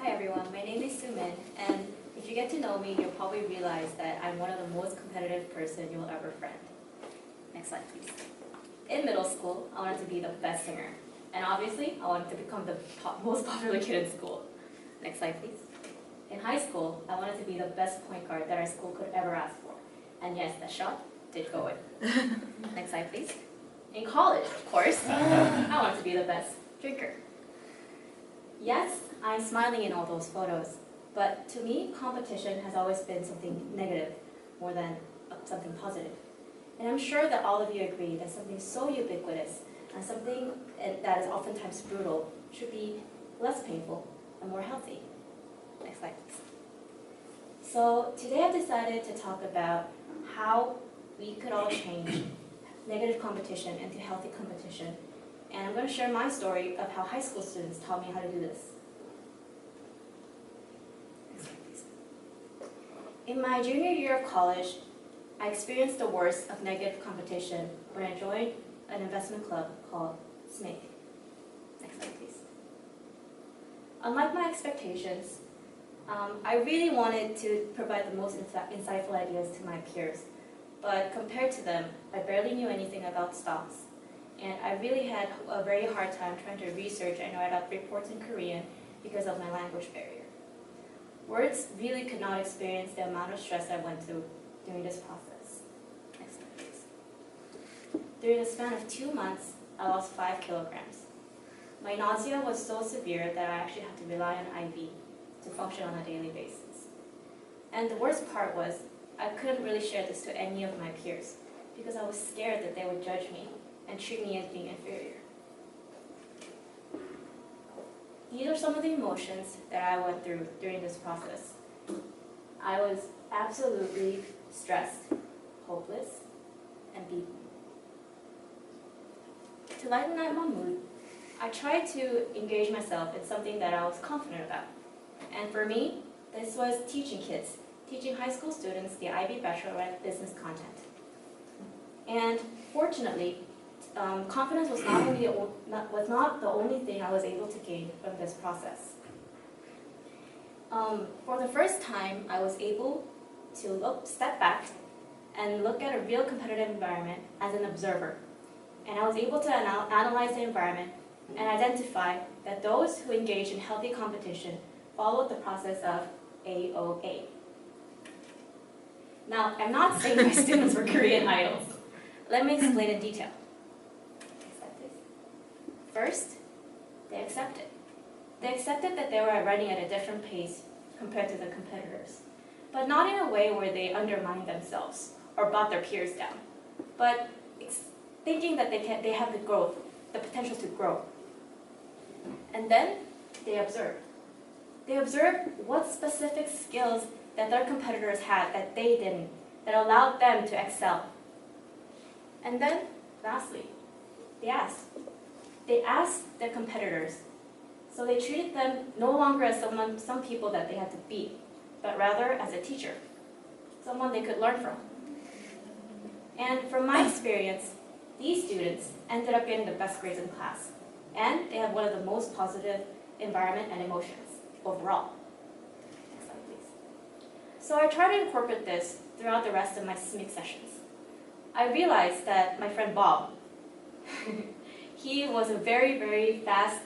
Hi everyone, my name is Sumin, and if you get to know me, you'll probably realize that I'm one of the most competitive person you'll ever friend. Next slide, please. In middle school, I wanted to be the best singer, and obviously, I wanted to become the most popular kid in school. Next slide, please. In high school, I wanted to be the best point guard that our school could ever ask for, and yes, that shot did go in. Next slide, please. In college, of course, I wanted to be the best drinker. Yes, I'm smiling in all those photos, but to me, competition has always been something negative more than something positive. And I'm sure that all of you agree that something so ubiquitous and something that is oftentimes brutal should be less painful and more healthy. Next slide, please. So today I've decided to talk about how we could all change negative competition into healthy competition. And I'm going to share my story of how high school students taught me how to do this. Next slide, please. In my junior year of college, I experienced the worst of negative competition when I joined an investment club called SMIC. Next slide, please. Unlike my expectations, I really wanted to provide the most insightful ideas to my peers, but compared to them, I barely knew anything about stocks. And I really had a very hard time trying to research and write up reports in Korean because of my language barrier. Words really could not experience the amount of stress I went through during this process. Next slide, please. During the span of 2 months, I lost 5 kilograms. My nausea was so severe that I actually had to rely on IV to function on a daily basis. And the worst part was, I couldn't really share this to any of my peers because I was scared that they would judge me and treat me as being inferior. These are some of the emotions that I went through during this process. I was absolutely stressed, hopeless, and beaten. To lighten up my mood, I tried to engage myself in something that I was confident about. And for me, this was teaching high school students the IB Bachelorette Business content. And fortunately, confidence was not the only thing I was able to gain from this process. For the first time, I was able to step back and look at a real competitive environment as an observer. And I was able to analyze the environment and identify that those who engage in healthy competition followed the process of AOA. Now, I'm not saying my students were Korean idols. Let me explain in detail. First, they accepted. They accepted that they were running at a different pace compared to the competitors, but not in a way where they undermined themselves or brought their peers down, but thinking that they have the potential to grow. And then they observed. They observed what specific skills that their competitors had that they didn't, that allowed them to excel. And then, lastly, they asked. They asked their competitors, so they treated them no longer as some people that they had to beat, but rather as a teacher, someone they could learn from. And from my experience, these students ended up getting the best grades in class, and they had one of the most positive environment and emotions overall. Next slide, please. So I tried to incorporate this throughout the rest of my SMIC sessions. I realized that my friend Bob, he was a very, very fast,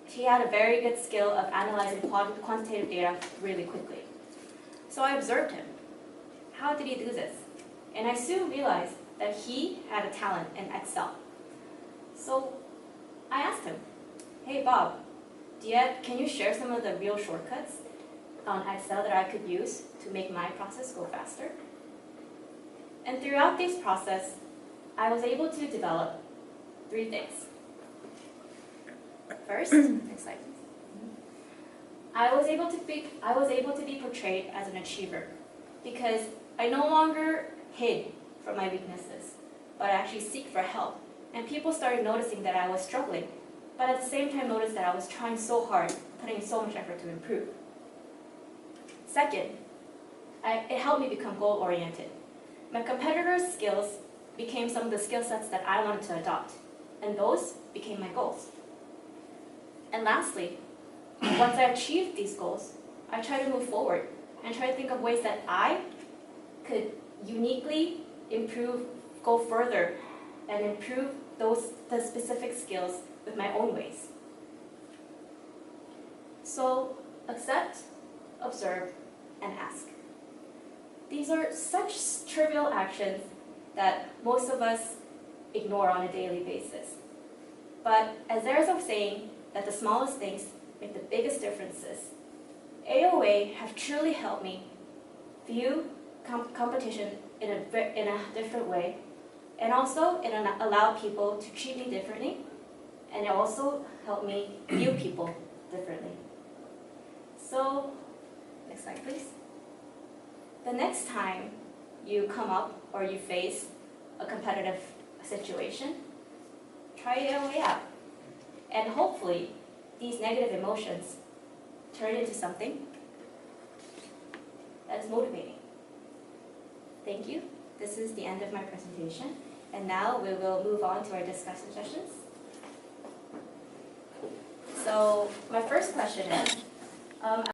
he had a very good skill of analyzing quantitative data really quickly. So I observed him. How did he do this? And I soon realized that he had a talent in Excel. So I asked him, hey Bob, can you share some of the real shortcuts on Excel that I could use to make my process go faster? And throughout this process, I was able to develop 3 things. First, next slide, please. I was able to be portrayed as an achiever because I no longer hid from my weaknesses, but I actually seek for help. And people started noticing that I was struggling, but at the same time noticed that I was trying so hard, putting in so much effort to improve. Second, it helped me become goal-oriented. My competitors' skills became some of the skill sets that I wanted to adopt, and those became my goals. And lastly, once I achieve these goals, I try to move forward and try to think of ways that I could uniquely improve, go further, and improve the specific skills with my own ways. So accept, observe, and ask. These are such trivial actions that most of us ignore on a daily basis. But as there's a saying that the smallest things make the biggest differences, AOA have truly helped me view competition in a different way, and also it allowed people to treat me differently, and it also helped me view people differently. So, next slide please. The next time you come up or you face a competitive situation, try AOA out. And hopefully, these negative emotions turn into something that is motivating. Thank you. This is the end of my presentation. And now we will move on to our discussion sessions. So my first question is,